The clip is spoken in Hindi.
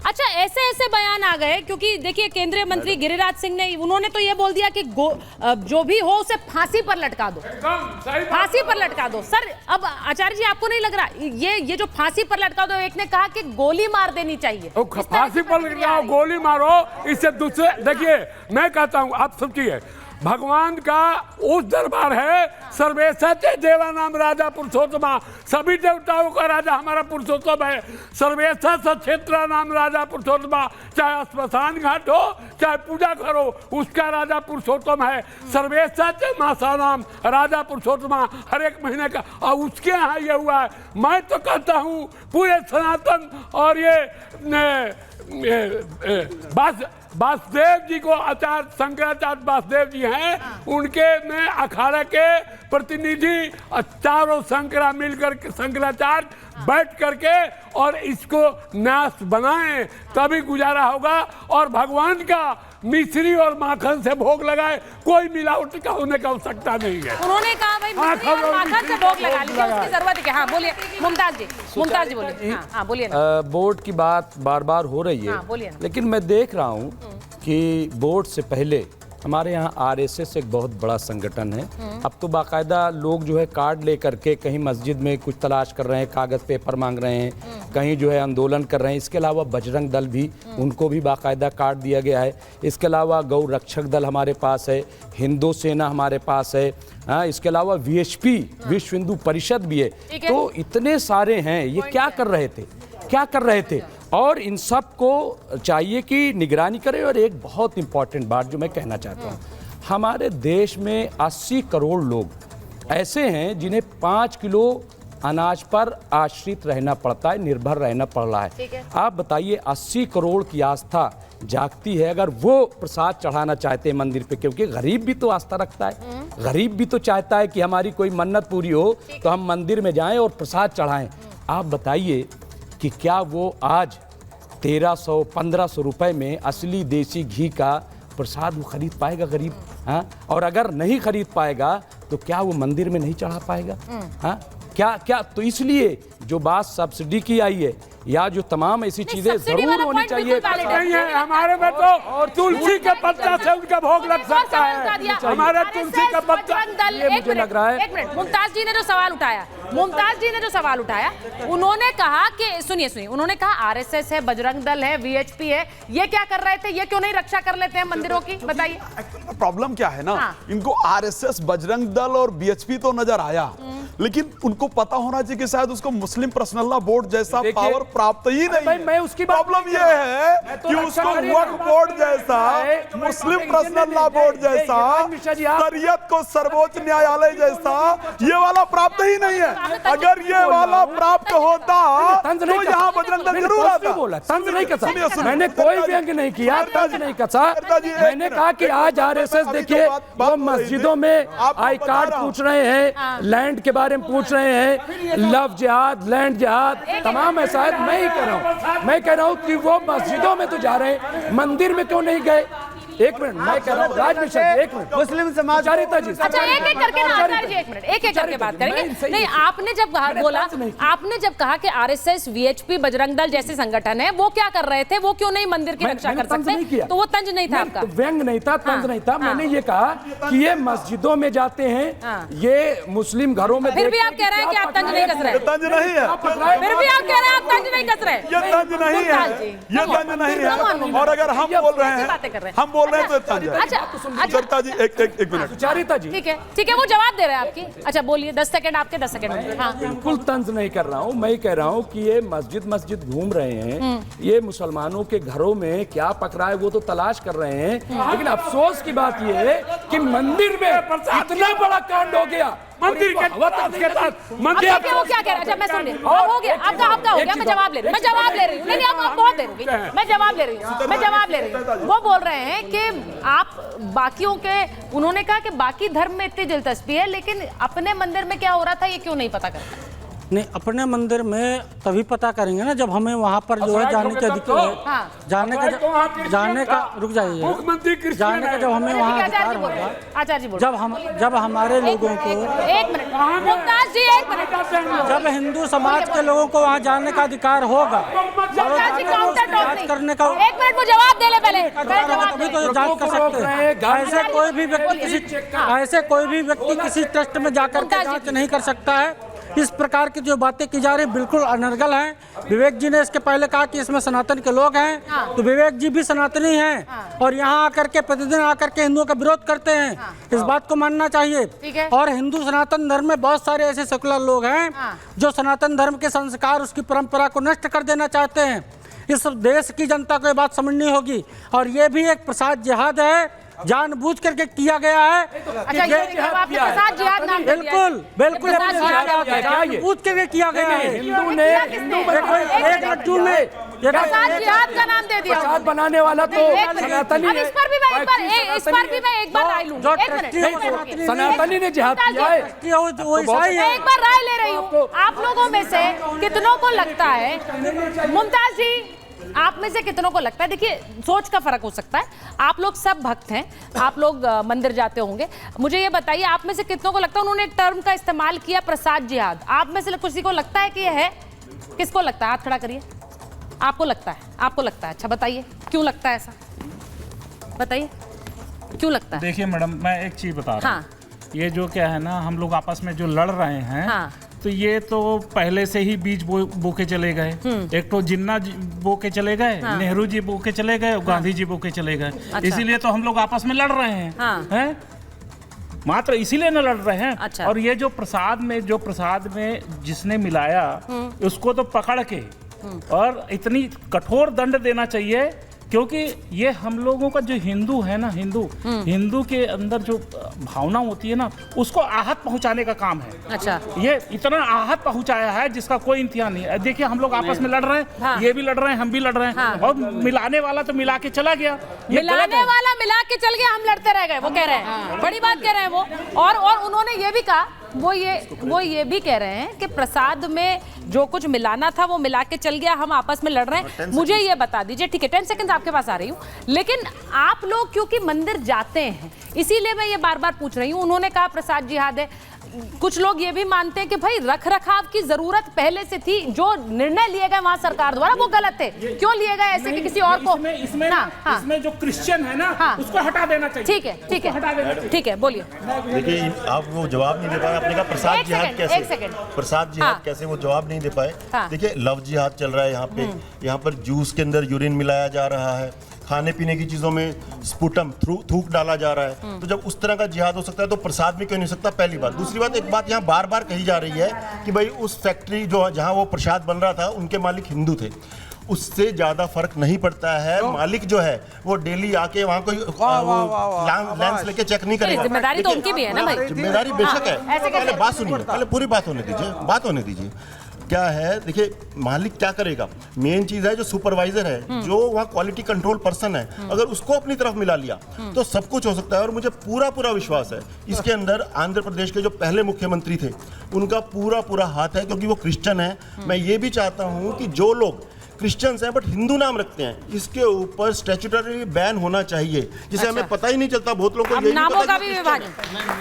अच्छा, ऐसे ऐसे बयान आ गए, क्योंकि देखिए केंद्रीय मंत्री गिरिराज सिंह ने, उन्होंने तो ये बोल दिया कि जो भी हो उसे फांसी पर लटका दो, फांसी पर लटका दो। सर अब आचार्य जी आपको नहीं लग रहा ये जो फांसी पर लटका दो, एक ने कहा कि गोली मार देनी चाहिए, फांसी पर लटकाओ, गोली मारो, इससे दूसरे देखिए मैं कहता हूँ, आप समझिए भगवान का उस दरबार है, सर्वेशा देवानाम राजा पुरुषोत्तमा, सभी देवताओं का राजा हमारा पुरुषोत्तम है। सर्वेशा क्षेत्र नाम राजा पुरुषोत्तमा, चाहे स्मशान घाट हो चाहे पूजा करो, उसका राजा पुरुषोत्तम है। सर्वेशा मासा नाम राजा पुरुषोत्तमा, हर एक महीने का, और उसके यहाँ ये हुआ है। मैं तो कहता हूँ पूरे सनातन और वासुदेव जी को, आचार्य शंकराचार्य वासुदेव जी हैं, उनके में अखाड़ा के प्रतिनिधि चारों शंकरा मिलकर के शंकराचार्य बैठ करके और इसको न्यास बनाएं, तभी गुजारा होगा। और भगवान का मिश्री और माखन से भोग लगाए, कोई मिलावट का होने की आवश्यकता नहीं है। उन्होंने कहा भाई मिश्री और माखन से भोग लगा लीजिए, उसकी जरूरत है। हाँ बोलिए मुमताज जी बोलिए। हाँ बोलिए ना। बोर्ड की बात बार बार हो रही है। हाँ, बोलिए ना। लेकिन मैं देख रहा हूँ कि बोर्ड से पहले हमारे यहाँ आरएसएस एक बहुत बड़ा संगठन है। अब तो बाकायदा लोग जो है कार्ड लेकर के कहीं मस्जिद में कुछ तलाश कर रहे हैं, कागज पेपर मांग रहे हैं, कहीं जो है आंदोलन कर रहे हैं। इसके अलावा बजरंग दल भी, उनको भी बाकायदा कार्ड दिया गया है। इसके अलावा गौ रक्षक दल हमारे पास है, हिंदू सेना हमारे पास है, हाँ, इसके अलावा वीएचपी विश्व हिंदू परिषद भी है। तो इतने सारे हैं, ये क्या कर रहे थे और इन सब को चाहिए कि निगरानी करें। और एक बहुत इंपॉर्टेंट बात जो मैं कहना चाहता हूँ, हमारे देश में 80 करोड़ लोग ऐसे हैं जिन्हें 5 किलो अनाज पर आश्रित रहना पड़ता है, निर्भर रहना पड़ रहा है। आप बताइए 80 करोड़ की आस्था जागती है, अगर वो प्रसाद चढ़ाना चाहते हैं मंदिर पे, क्योंकि गरीब भी तो आस्था रखता है, गरीब भी तो चाहता है कि हमारी कोई मन्नत पूरी हो तो हम मंदिर में जाएं और प्रसाद चढ़ाएं। आप बताइए कि क्या वो आज 1300-1500 रुपए में असली देसी घी का प्रसाद वो खरीद पाएगा गरीब? हाँ, और अगर नहीं खरीद पाएगा तो क्या वो मंदिर में नहीं चढ़ा पाएगा? हाँ, क्या तो इसलिए जो बात सब्सिडी की आई है या जो तमाम ऐसी चीजें जरूर होनी चाहिए। नहीं है हमारे में तो, और तुलसी के पत्ता से उनका भोग लग सकता है, हमारे तुलसी का पत्ता। ये मुझे लग रहा है। एक मिनट, मुमताज जी ने जो सवाल उठाया, उन्होंने कहा कि सुनिए, उन्होंने कहा आरएसएस है, बजरंग दल है, वीएचपी है, ये क्या कर रहे थे, ये क्यों नहीं रक्षा कर लेते हैं मंदिरों की? बताइए प्रॉब्लम क्या है ना। इनको आरएसएस, बजरंग दल और वीएचपी तो नजर आया, लेकिन उनको पता होना चाहिए कि शायद उसको मुस्लिम पर्सनल लॉ बोर्ड जैसा पावर प्राप्त ही नहीं है। मैं उसकी प्रॉब्लम ये है कि उसको वक्फ बोर्ड जैसा, मुस्लिम पर्सनल लॉ बोर्ड जैसा, शरीयत को सर्वोच्च न्यायालय जैसा ये वाला प्राप्त ही नहीं है। अगर ये वाला प्राप्त होता तो यहाँ बजरंग दल जरूर आता। तंज नहीं कसा, मैंने कोई व्यंग नहीं किया, तंज नहीं कसा। मैंने कहा कि आज आरएसएस देखिए वो मस्जिदों में आई कार्ड पूछ रहे हैं, लैंड के बारे में पूछ रहे हैं, लव जिहाद, लैंड जिहाद, तमाम ऐसा है। मैं कह रहा हूं कि वो मस्जिदों में तो जा रहे हैं, मंदिर में क्यों नहीं गए? एक मिनट, मैं कह रहा हूँ राज मिश्रा जी, एक मिनट, मुस्लिम समाज चारिता जी, अच्छा एक एक करके ना आचार्य जी, एक मिनट, एक एक करके बात करेंगे। नहीं, आपने जब बोला, आपने जब कहा कि आरएसएस, वीएचपी, बजरंग दल जैसे संगठन है, वो क्या कर रहे थे, वो क्यों नहीं मंदिर की रक्षा कर सकते? तो वो तंज नहीं था आपका, व्यंग नहीं था, तंज नहीं था। मैंने ये कहा कि ये मस्जिदों में जाते हैं, ये मुस्लिम घरों में, फिर भी आप कह रहे हैं कि आप तंज नहीं कस रहे। तंज नहीं है, फिर भी आप कह रहे हैं आप तंज नहीं कस रहे। ये तंज नहीं है, ये तंज नहीं है। और अगर हम बोल रहे हैं, हम बोल रहे हैं तो तंज है। अच्छा जी, एक मिनट, चारिता जी, ठीक है, वो जवाब दे रहे हैं आपकी। अच्छा बोलिए, 10 सेकंड आपके, 10 सेकंड। हाँ, बिल्कुल तंज नहीं कर रहा हूँ, मैं कह रहा हूँ कि ये मस्जिद घूम रहे हैं, ये मुसलमानों के घरों में क्या पकड़ा है वो तो तलाश कर रहे हैं। लेकिन अफसोस की बात ये है कि मंदिर में इतना बड़ा कांड हो गया, मंदिर के मंदिर वो क्या कह रहा है? अच्छा मैं सुन रही हूँ, हो गया आपका हो गया, मैं जवाब ले रही हूँ, नहीं आप बहुत देर होगी, मैं जवाब ले रही हूँ। वो बोल रहे हैं कि आप बाकियों के, उन्होंने कहा कि बाकी धर्म में इतनी दिलचस्पी है, लेकिन अपने मंदिर में क्या हो रहा था ये क्यों नहीं पता करता? नहीं, अपने मंदिर में तभी पता करेंगे ना जब हमें वहाँ पर जो है जाने के अधिकार, जाने का रुक जाइए, मुख्यमंत्री जाने का जब हमें वहाँ अधिकार होगा, आचार्य जी बोलो। जब हमारे लोगों को, एक मिनट मुमताज जी, एक मिनट। जब हिंदू समाज के लोगों को वहाँ जाने का अधिकार होगा, मुमताज जी काउंटर टॉप नहीं। करने का, एक मिनट वो जवाब दे ले पहले जवाब तभी तो जांच कर सकते हैं। ऐसे कोई भी व्यक्ति किसी ट्रस्ट में जाकर के जांच नहीं कर सकता है। इस प्रकार की जो बातें की जा रही है बिल्कुल अनर्गल हैं। विवेक जी ने इसके पहले कहा कि इसमें सनातन के लोग हैं, तो विवेक जी भी सनातनी हैं और यहाँ आकर के प्रतिदिन आकर के हिंदुओं का विरोध करते हैं। इस बात को मानना चाहिए। और हिंदू सनातन धर्म में बहुत सारे ऐसे सेकुलर लोग हैं जो सनातन धर्म के संस्कार, उसकी परंपरा को नष्ट कर देना चाहते हैं। इस देश की जनता को ये बात समझनी होगी। और ये भी एक प्रसाद जिहाद है, जानबूझ करके किया गया है। अच्छा, ये आपने प्रसाद जिहाद नाम दे दिया है। बिल्कुल जानबूझ करके किया गया है। हिंदू ने एक लड्डू में प्रसाद जिहाद का नाम दे दिया। प्रसाद बनाने वाला तो सनातनी अब इस पर भी मैं एक बार राय लूं। सनातनी ने जिहाद किया है। वो ईसाई मैं है। एक बार राय ले रही हूँ। आप लोगों में से कितनों को लगता है, मुमताज जी, आप में से कितनों को लगता है, देखिए सोच का फर्क हो सकता है, आप लोग सब भक्त हैं, आप लोग मंदिर जाते होंगे, मुझे ये बताइए आप में से कितनों को लगता है उन्होंने एक टर्म का इस्तेमाल किया, प्रसाद जिहाद, आप में से किसी को लगता है कि ये है? किसको लगता है? हाथ खड़ा करिए। आपको लगता है? आपको लगता है? अच्छा बताइए क्यों लगता है ऐसा, बताइए क्यों लगता है? देखिए मैडम, मैं एक चीज बता रहा हूँ। ये जो क्या है ना, हम लोग आपस में जो लड़ रहे हैं, तो ये तो पहले से ही बीज बो के चले गए। एक तो जिन्ना बो के चले गए, नेहरू जी बो के चले गए, गांधी जी बो के चले गए। इसीलिए तो हम लोग आपस में लड़ रहे हैं, मात्र इसीलिए न लड़ रहे हैं। अच्छा। और ये जो प्रसाद में जिसने मिलाया उसको तो पकड़ के और इतनी कठोर दंड देना चाहिए, क्योंकि ये हम लोगों का जो हिंदू है ना, हिंदू के अंदर जो भावना होती है ना, उसको आहत पहुंचाने का काम है। अच्छा, ये इतना आहत पहुंचाया है जिसका कोई इंतहा नहीं है। देखिए हम लोग आपस में लड़ रहे हैं, ये भी लड़ रहे हैं, हम भी लड़ रहे हैं, और मिलाने वाला तो मिला के चला गया। मिलाने वाला मिला के चल गया, हम लड़ते रह गए, वो कह रहे हैं, बड़ी बात कह रहे हैं वो। और उन्होंने ये भी कहा, वो ये भी कह रहे हैं कि प्रसाद में जो कुछ मिलाना था वो मिला के चल गया, हम आपस में लड़ रहे हैं। मुझे ये बता दीजिए, ठीक है 10 सेकंड आपके पास आ रही हूँ, लेकिन आप लोग क्योंकि मंदिर जाते हैं इसीलिए मैं ये बार बार पूछ रही हूँ। उन्होंने कहा प्रसाद जिहाद है, कुछ लोग ये भी मानते हैं कि भाई रख रखाव की जरूरत पहले से थी, जो निर्णय लिए गए वहां सरकार द्वारा वो गलत थे, क्यों लिए गए ऐसे कि किसी और को इसमें जो क्रिश्चियन है ना, उसको हटा देना चाहिए। ठीक है, ठीक है, बोलिए। देखिए आप वो जवाब नहीं दे पाए, आपने कहा प्रसाद जिहाद कैसे, प्रसाद जिहाद कैसे, वो जवाब नहीं दे पाए। देखिए लव जिहाद चल रहा है यहाँ पे, यहाँ पर जूस के अंदर यूरिन मिलाया जा रहा है, खाने पीने की चीजों में स्पुटम थूक डाला जा रहा है। तो जब उस तरह का जिहाद हो सकता है तो प्रसाद में क्यों नहीं हो सकता? पहली बात। दूसरी बात, एक बात यहाँ बार बार कही जा रही है कि भाई उस फैक्ट्री जो जहाँ वो प्रसाद बन रहा था उनके मालिक हिंदू थे, उससे ज्यादा फर्क नहीं पड़ता है। मालिक जो है वो डेली आके वहाँ कोई लेंस लेके चेक नहीं करेगा। जिम्मेदारी तो उनकी भी है ना भाई। जिम्मेदारी बेशक है। पहले बात सुनिए, पहले पूरी बात होने दीजिए। क्या है, देखिए मालिक क्या करेगा, मेन चीज है जो सुपरवाइजर है, जो वहाँ क्वालिटी कंट्रोल पर्सन है, अगर उसको अपनी तरफ मिला लिया तो सब कुछ हो सकता है। और मुझे पूरा विश्वास है इसके अंदर आंध्र प्रदेश के जो पहले मुख्यमंत्री थे उनका पूरा हाथ है, क्योंकि वो क्रिश्चियन है। मैं ये भी चाहता हूँ कि जो लोग क्रिश्चियंस हैं बट हिंदू नाम रखते हैं, इसके ऊपर स्टैट्यूटरी बैन होना चाहिए, जिसे हमें पता ही नहीं चलता। बहुत लोग को नामों का भी विभाजन